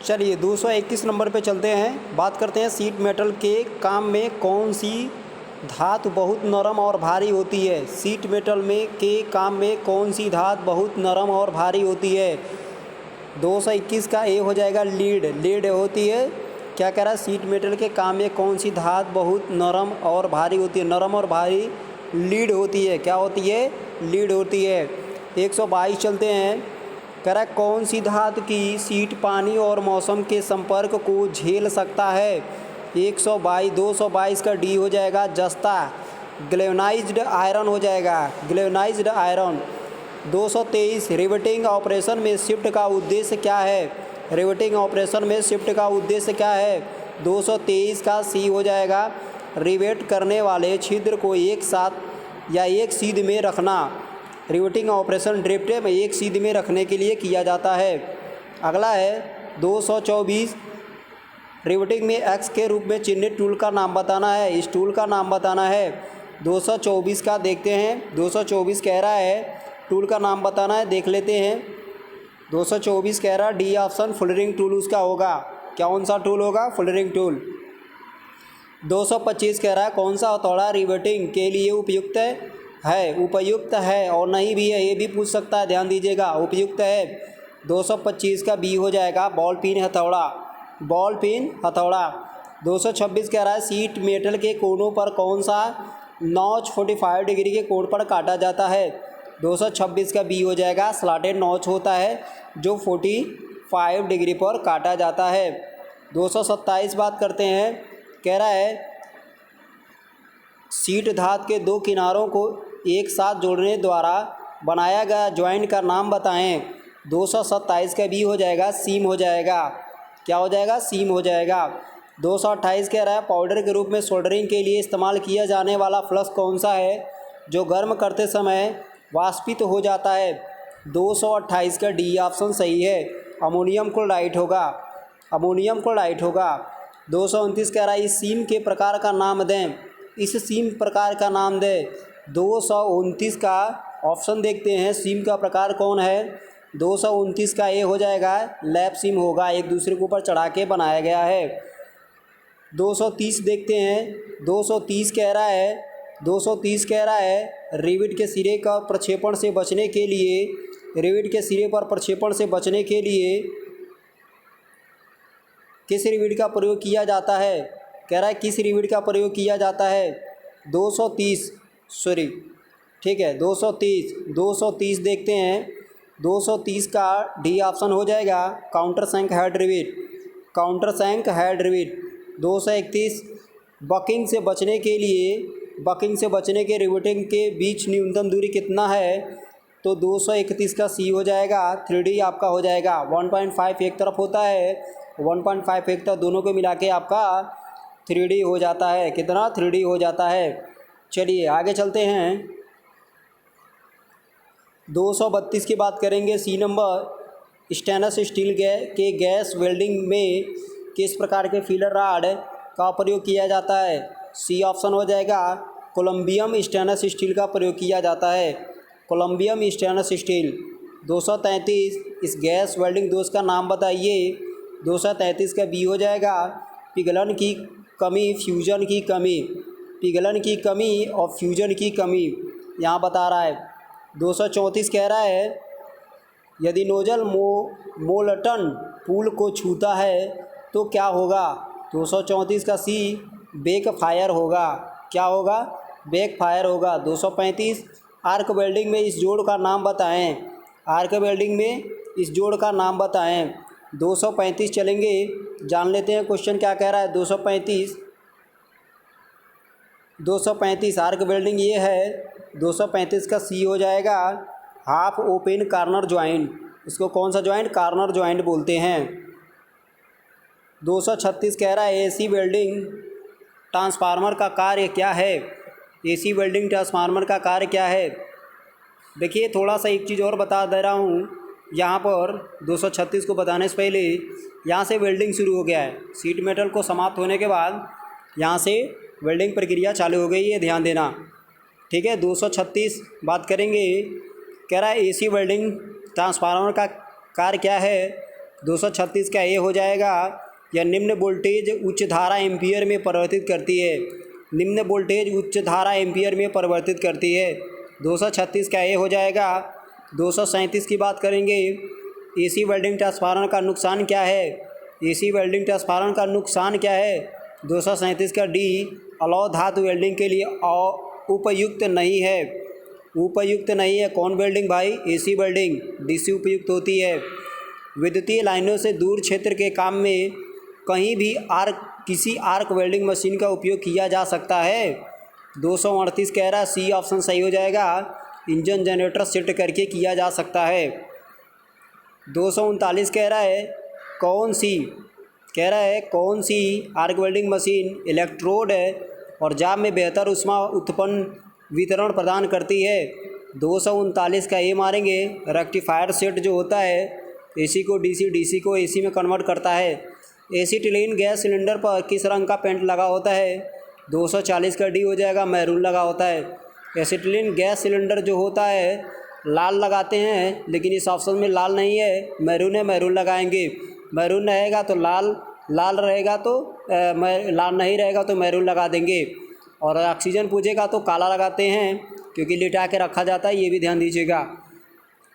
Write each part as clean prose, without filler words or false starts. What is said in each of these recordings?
चलिए 221 नंबर पे चलते हैं। बात करते हैं शीट मेटल के काम में कौन सी धातु बहुत नरम और भारी होती है। शीट मेटल में के काम में कौन सी धातु बहुत नरम और भारी होती है। 221 का ए हो जाएगा लीड। लीड होती है। क्या कह रहा है, शीट मेटल के काम में कौन सी धातु बहुत नरम और भारी होती है। नरम और भारी लीड होती है। क्या होती है, लीड होती है। 122 चलते हैं। कह रहा है कौन सी धातु की शीट पानी और मौसम के संपर्क को झेल सकता है। 222 का डी हो जाएगा जस्ता। ग्लेवनाइज्ड आयरन हो जाएगा, ग्लेवनाइज्ड आयरन। 223 रिवेटिंग ऑपरेशन में शिफ्ट का उद्देश्य क्या है। रिवेटिंग ऑपरेशन में शिफ्ट का उद्देश्य क्या है। 223 का सी हो जाएगा रिवेट करने वाले छिद्र को एक साथ या एक सीध में रखना। रिवेटिंग ऑपरेशन ड्रिफ्ट में एक सीध में रखने के लिए किया जाता है। अगला है 224 रिवेटिंग में एक्स के रूप में चिन्हित टूल का नाम बताना है। इस टूल का नाम बताना है। 224 का देखते हैं। 224 कह रहा है टूल का नाम बताना है, देख लेते हैं। 224 कह रहा है डी ऑप्शन फुलरिंग टूल उसका होगा। कौन सा टूल होगा, फुलरिंग टूल। 225 कह रहा है कौन सा हथौड़ा रिवेटिंग के लिए उपयुक्त है। उपयुक्त है और नहीं भी है, ये भी पूछ सकता है, ध्यान दीजिएगा। उपयुक्त है। 225 का बी हो जाएगा बॉल पिन हथौड़ा। बॉल पिन हथौड़ा। 226 कह रहा है सीट मेटल के कोनों पर कौन सा नॉच 45 डिग्री के कोण पर काटा जाता है। 226 का बी हो जाएगा स्लॉटेड नॉच होता है जो 45 डिग्री पर काटा जाता है। 227 बात करते हैं। कह रहा है शीट धात के दो किनारों को एक साथ जोड़ने द्वारा बनाया गया ज्वाइंट का नाम बताएं। 227 का बी हो जाएगा सीम हो जाएगा। क्या हो जाएगा, सीम हो जाएगा। 228 कह रहा है पाउडर के रूप में सोल्डरिंग के लिए इस्तेमाल किया जाने वाला फ्लक्स कौन सा है जो गर्म करते समय वाष्पित हो जाता है। 228 का डी ऑप्शन सही है, अमोनियम क्लोराइड होगा। अमोनियम क्लोराइड होगा। 229 कह रहा है इस सीम के प्रकार का नाम दें। इस सीम प्रकार का नाम दें। 229 का ऑप्शन देखते हैं सीम का प्रकार कौन है। 229 का ए हो जाएगा लैप सीम होगा, एक दूसरे के ऊपर चढ़ा के बनाया गया है। 230 देखते हैं। 230 कह रहा है 230 कह रहा है रिवेट के सिरे का प्रक्षेपण से बचने के लिए, रिवेट के सिरे पर प्रक्षेपण से बचने के लिए किस रिवेट का प्रयोग किया जाता है। कह रहा है किस रिवेट का प्रयोग किया जाता है। 230 सॉरी ठीक है 230 देखते हैं। 230 का डी ऑप्शन हो जाएगा countersunk head rivet. Countersunk head rivet. 231 buckling से बचने के लिए, बकिंग से बचने के रिवेटिंग के बीच न्यूनतम दूरी कितना है। तो 231 का सी हो जाएगा 3D आपका हो जाएगा। 1.5 एक तरफ होता है, 1.5 एक तरफ, दोनों को मिला के आपका 3D हो जाता है। कितना, 3D हो जाता है। चलिए आगे चलते हैं। 232 की बात करेंगे। सी नंबर स्टेनलेस स्टील के गैस वेल्डिंग में किस प्रकार के फीलर राड का प्रयोग किया जाता है। सी ऑप्शन हो जाएगा कोलम्बियम स्टेनलेस स्टील का प्रयोग किया जाता है। कोलम्बियम स्टेनलेस स्टील। 233 इस गैस वेल्डिंग दोष का नाम बताइए। 233 का बी हो जाएगा पिघलन की कमी, फ्यूजन की कमी। पिघलन की कमी और फ्यूजन की कमी यहाँ बता रहा है। 234 कह रहा है यदि नोजल मोलटन पूल को छूता है तो क्या होगा। 234 का सी बेक फायर होगा। क्या होगा, बेक फायर होगा। 235 आर्क वेल्डिंग में इस जोड़ का नाम बताएं। आर्क वेल्डिंग में इस जोड़ का नाम बताएं। 235 चलेंगे, जान लेते हैं क्वेश्चन क्या कह रहा है। 235 आर्क वेल्डिंग ये है। 235 का सी हो जाएगा हाफ ओपन कार्नर ज्वाइंट। इसको कौन सा ज्वाइंट, कार्नर ज्वाइंट बोलते हैं। 236 कह रहा है एसी वेल्डिंग ट्रांसफार्मर का कार्य क्या है। एसी वेल्डिंग ट्रांसफार्मर का कार्य क्या है। देखिए थोड़ा सा एक चीज़ और बता दे रहा हूँ यहाँ पर। 236 को बताने से पहले यहाँ से वेल्डिंग शुरू हो गया है। शीट मेटल को समाप्त होने के बाद यहाँ से वेल्डिंग प्रक्रिया चालू हो गई है, ध्यान देना। ठीक है 236 बात करेंगे। कह रहा है एसी वेल्डिंग ट्रांसफार्मर का कार्य क्या है। 236 का ए हो जाएगा। यह निम्न वोल्टेज उच्च धारा एम्पीयर में परिवर्तित करती है। निम्न वोल्टेज उच्च धारा एम्पीयर में परिवर्तित करती है। 236 का ए हो जाएगा। 237 की बात करेंगे। एसी वेल्डिंग ट्रांसफार्मर का नुकसान क्या है? एसी वेल्डिंग ट्रांसफार्मर का नुकसान क्या है? 237 का डी, अलौ धातु वेल्डिंग के लिए उपयुक्त नहीं है। उपयुक्त नहीं है कौन वेल्डिंग भाई? AC welding. डीसी उपयुक्त होती है। विद्युतीय लाइनों से दूर क्षेत्र के काम में कहीं भी किसी आर्क वेल्डिंग मशीन का उपयोग किया जा सकता है। 238 कह रहा है सी ऑप्शन सही हो जाएगा। इंजन जनरेटर सेट करके किया जा सकता है। 239 कह रहा है कौन सी आर्क वेल्डिंग मशीन इलेक्ट्रोड और जाब में बेहतर ऊष्मा उत्पन्न वितरण प्रदान करती है। 239 का ए मारेंगे। रेक्टिफायर सेट जो होता है एसी को डीसी, डीसी को एसी में कन्वर्ट करता है। एसीटिलीन गैस सिलेंडर पर किस रंग का पेंट लगा होता है? 240 का डी हो जाएगा, मैरून लगा होता है। एसीटिलीन गैस सिलेंडर जो होता है लाल लगाते हैं, लेकिन इस ऑप्शन में लाल नहीं है, मैरून है, मैरून लगाएंगे। मैरून रहेगा तो लाल, लाल रहेगा तो लाल नहीं रहेगा तो मैरून लगा देंगे। और ऑक्सीजन पूछेगा तो काला लगाते हैं क्योंकि लिटा के रखा जाता है, ये भी ध्यान दीजिएगा।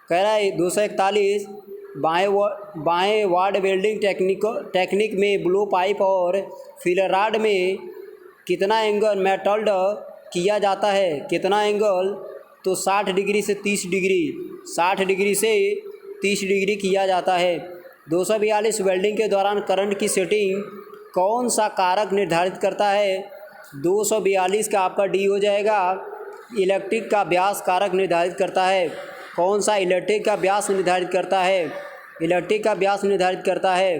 कह रहा है 241 बाएं वार्ड वेल्डिंग टेक्निक में ब्लो पाइप और फिलर राड में कितना एंगल मेटल्ड किया जाता है? कितना एंगल? तो 60 डिग्री से 30 डिग्री, 60 डिग्री से 30 डिग्री किया जाता है। 242 वेल्डिंग के दौरान करंट की सेटिंग कौन सा कारक निर्धारित करता है? 242 का आपका डी हो जाएगा। इलेक्ट्रिक का व्यास कारक निर्धारित करता है। कौन सा? इलेक्ट्रिक का व्यास निर्धारित करता है। इलेक्ट्रिक का व्यास निर्धारित करता है।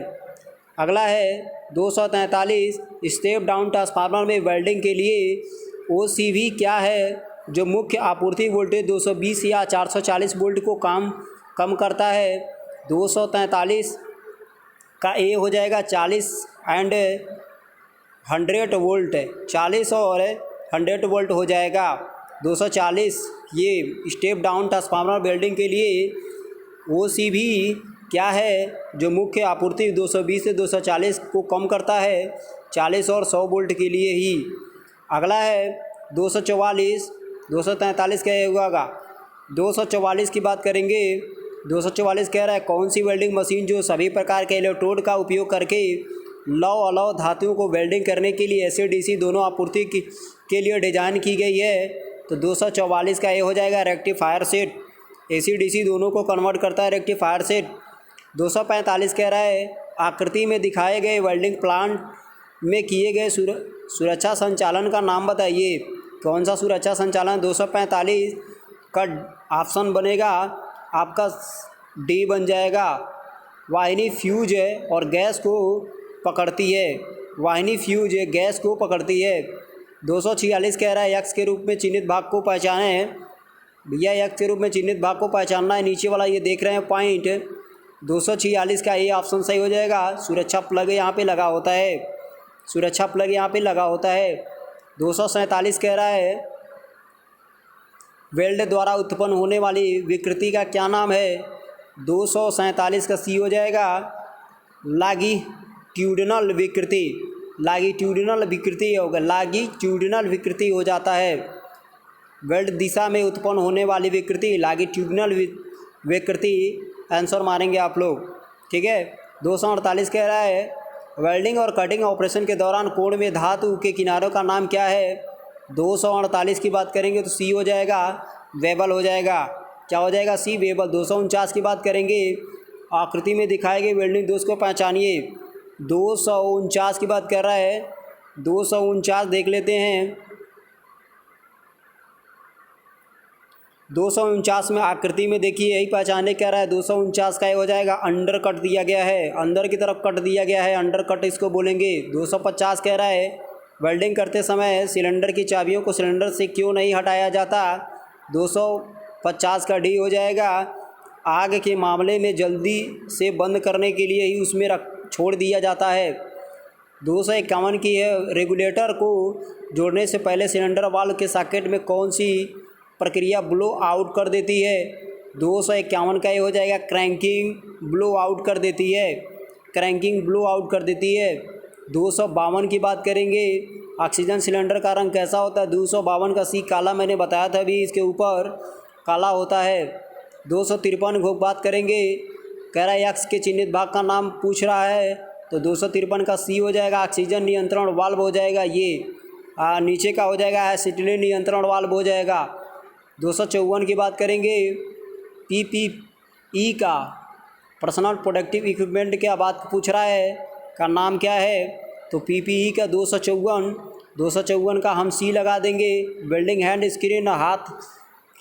अगला है 243 स्टेप डाउन ट्रांसफार्मर में वेल्डिंग के लिए ओसीवी क्या है? जो मुख्य आपूर्ति वोल्टेज 220 या 440 वोल्ट को कम करता है। 243 का ए हो जाएगा 40 एंड 100 वोल्ट, 40 और 100 वोल्ट हो जाएगा। 240 ये स्टेप डाउन ट्रांसफार्मर वेल्डिंग के लिए ओसीवी क्या है? जो मुख्य आपूर्ति 220 से 240 को कम करता है, 40 और 100 वोल्ट के लिए ही। अगला है 244, 243 क्या होगा? 244 की बात करेंगे। 244 कह रहा है कौन सी वेल्डिंग मशीन जो सभी प्रकार के इलेक्ट्रोड का उपयोग करके लौ अलौ धातुओं को वेल्डिंग करने के लिए एसी डीसी दोनों आपूर्ति के लिए डिजाइन की गई है? तो 244 का ये हो जाएगा रेक्टिफायर सेट। एसी डीसी दोनों को कन्वर्ट करता है रेक्टिफायर सेट। 245 कह रहा है आकृति में दिखाए गए वेल्डिंग प्लांट में किए गए सुरक्षा संचालन का नाम बताइए। कौन सा सुरक्षा संचालन? 245 का ऑप्शन बनेगा आपका डी बन जाएगा। वाहिनी फ्यूज है और गैस को पकड़ती है। वाहिनी फ्यूज है, गैस को पकड़ती है। 246 कह रहा है एक्स के रूप में चिन्हित भाग को पहचाने। भैया एक्स के रूप में चिन्हित भाग को पहचानना है। नीचे वाला ये देख रहे हैं पॉइंट। 246 का ये ऑप्शन सही हो जाएगा। सुरक्षा प्लग यहाँ पे लगा होता है। सुरक्षा प्लग यहाँ पे लगा होता है। 247 कह रहा है वेल्ड द्वारा उत्पन्न होने वाली विकृति का क्या नाम है? 247 का सी हो जाएगा लॉन्गिट्यूडिनल विकृति। लॉन्गिट्यूडिनल विकृति होगा, लॉन्गिट्यूडिनल विकृति हो जाता है। वेल्ड दिशा में उत्पन्न होने वाली विकृति लॉन्गिट्यूडिनल विकृति आंसर मारेंगे आप लोग, ठीक है। 248 कह रहा है वेल्डिंग और कटिंग ऑपरेशन के दौरान कोण में धातु के किनारों का नाम क्या है? 248 की बात करेंगे तो सी हो जाएगा, वेबल हो जाएगा। क्या हो जाएगा? सी, वेबल। 249 की बात करेंगे आकृति में दिखाए गए वेल्डिंग दोष को पहचानिए। 249 की बात कर रहा है। 249 देख लेते हैं। 249 में आकृति में देखिए यही पहचाने कह रहा है। 249 का ये हो जाएगा अंडर कट दिया गया है, अंदर की तरफ कट दिया गया है, अंडर कट इसको बोलेंगे। 250 कह रहा है वेल्डिंग करते समय सिलेंडर की चाबियों को सिलेंडर से क्यों नहीं हटाया जाता? 250 का डी हो जाएगा आग के मामले में जल्दी से बंद करने के लिए ही उसमें छोड़ दिया जाता है। 251 की है रेगुलेटर को जोड़ने से पहले सिलेंडर वाल्व के सॉकेट में कौन सी प्रक्रिया ब्लो आउट कर देती है? 251 का ये हो जाएगा क्रैंकिंग ब्लो आउट कर देती है, क्रैंकिंग ब्लो आउट कर देती है। 252 की बात करेंगे, ऑक्सीजन सिलेंडर का रंग कैसा होता है? 252 का सी काला, मैंने बताया था अभी इसके ऊपर काला होता है। 253 की बात करेंगे, कह रहा है एक्स के चिन्हित भाग का नाम पूछ रहा है, तो 253 का सी हो जाएगा ऑक्सीजन नियंत्रण वाल्व हो जाएगा, ये नीचे का हो जाएगा एसिटिलीन नियंत्रण वाल्व हो जाएगा। 254 की बात करेंगे, PPE का पर्सनल प्रोटेक्टिव इक्विपमेंट क्या बात पूछ रहा है, का नाम क्या है? तो PPE का 254 का हम सी लगा देंगे। वेल्डिंग हैंड स्क्रीन,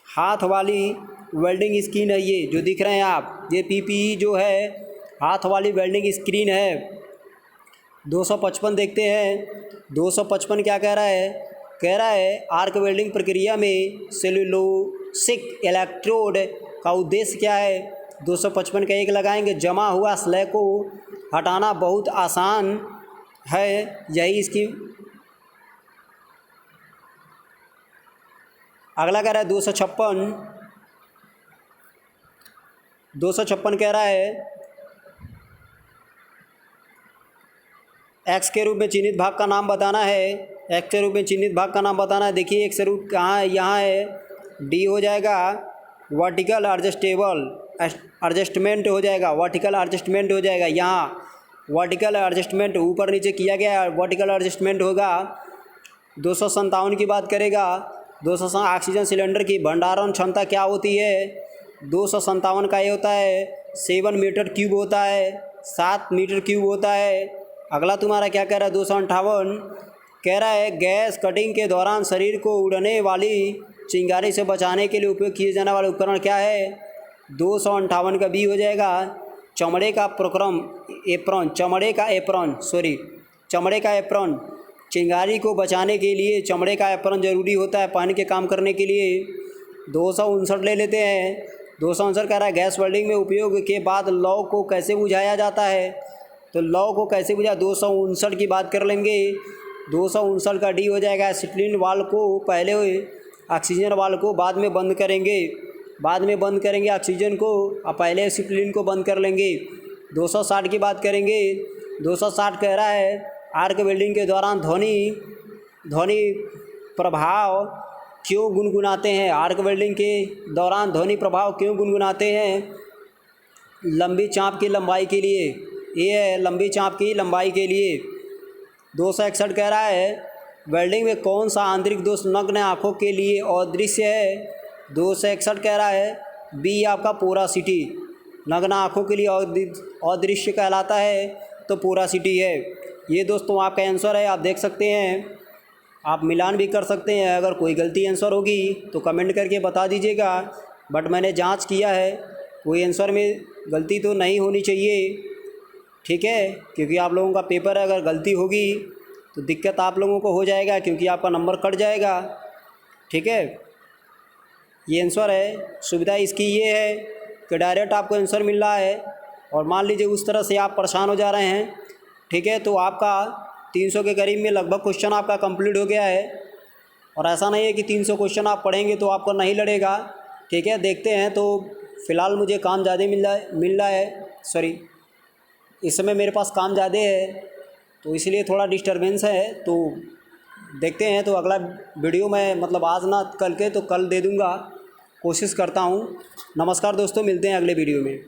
हाथ वाली वेल्डिंग स्क्रीन है ये जो दिख रहे हैं आप, ये PPE जो है हाथ वाली वेल्डिंग स्क्रीन है। 255 देखते हैं, 255 क्या कह रहा है? कह रहा है आर्क वेल्डिंग प्रक्रिया में सेल्यूलोसिक इलेक्ट्रोड का उद्देश्य क्या है? 255 का एक लगाएंगे, जमा हुआ स्लैग को हटाना बहुत आसान है, यही इसकी। अगला कह रहा है 256 कह रहा है एक्स के रूप में चिन्हित भाग का नाम बताना है, एक्स के रूप में चिन्हित भाग का नाम बताना है। देखिए एक्स रूप कहाँ है? यहाँ है, डी हो जाएगा वर्टिकल एडजस्टमेंट हो जाएगा, वर्टिकल एडजस्टमेंट हो जाएगा। यहाँ वर्टिकल एडजस्टमेंट ऊपर नीचे किया गया, वर्टिकल एडजस्टमेंट होगा। 257 की बात करेगा, 257 ऑक्सीजन सिलेंडर की भंडारण क्षमता क्या होती है? 257 का ये होता है 7 मीटर क्यूब होता है, 7 मीटर क्यूब होता है। अगला तुम्हारा क्या कह रहा है? 258 कह रहा है गैस कटिंग के दौरान शरीर को उड़ने वाली चिंगारी से बचाने के लिए उपयोग किए जाने वाला उपकरण क्या है? 258 का बी हो जाएगा चमड़े का एप्रॉन। चिंगारी को बचाने के लिए चमड़े का एप्रॉन ज़रूरी होता है पहन के काम करने के लिए। 259 ले लेते हैं, 259 कह रहा है गैस वेल्डिंग में उपयोग के बाद लौ को कैसे बुझाया जाता है? तो लौ को कैसे बुझा? 259 की बात कर लेंगे, 259 का डी हो जाएगा एसिटिलीन वाल्व को पहले ऑक्सीजन वाल्व को बाद में बंद करेंगे, ऑक्सीजन को और पहले एसिटिलीन को बंद कर लेंगे। 260 की बात करेंगे, 260 कह रहा है आर्क वेल्डिंग के दौरान ध्वनि प्रभाव क्यों गुनगुनाते हैं? आर्क वेल्डिंग के दौरान ध्वनि प्रभाव क्यों गुनगुनाते हैं? लंबी चाप की लंबाई के लिए, ये है लंबी चाप की लंबाई के लिए। 261 कह रहा है वेल्डिंग में कौन सा आंतरिक दोष नग्न आँखों के लिए अदृश्य है? 261 कह रहा है बी आपका पोरासिटी, नग्न आँखों के लिए अदृश्य कहलाता है, तो पोरासिटी है। ये दोस्तों आपका आंसर है, आप देख सकते हैं, आप मिलान भी कर सकते हैं। अगर कोई गलती आंसर होगी तो कमेंट करके बता दीजिएगा, बट मैंने जांच किया है, कोई आंसर में गलती तो नहीं होनी चाहिए, ठीक है? क्योंकि आप लोगों का पेपर है, अगर गलती होगी तो दिक्कत आप लोगों को हो जाएगा, क्योंकि आपका नंबर कट जाएगा, ठीक है? ये आंसर है। सुविधा इसकी ये है कि डायरेक्ट आपको आंसर मिल रहा है, और मान लीजिए उस तरह से आप परेशान हो जा रहे हैं, ठीक है, तो आपका 300 के करीब में लगभग क्वेश्चन आपका कंप्लीट हो गया है। और ऐसा नहीं है कि 300 क्वेश्चन आप पढ़ेंगे तो आपको नहीं लड़ेगा, ठीक है? देखते हैं। तो फ़िलहाल मुझे काम ज़्यादा मिल रहा है, सॉरी, इस समय मेरे पास काम ज़्यादा है, तो इसलिए थोड़ा डिस्टरबेंस है। तो देखते हैं, तो अगला वीडियो मैं मतलब आज ना कल के तो कल दे दूँगा, कोशिश करता हूँ। नमस्कार दोस्तों, मिलते हैं अगले वीडियो में।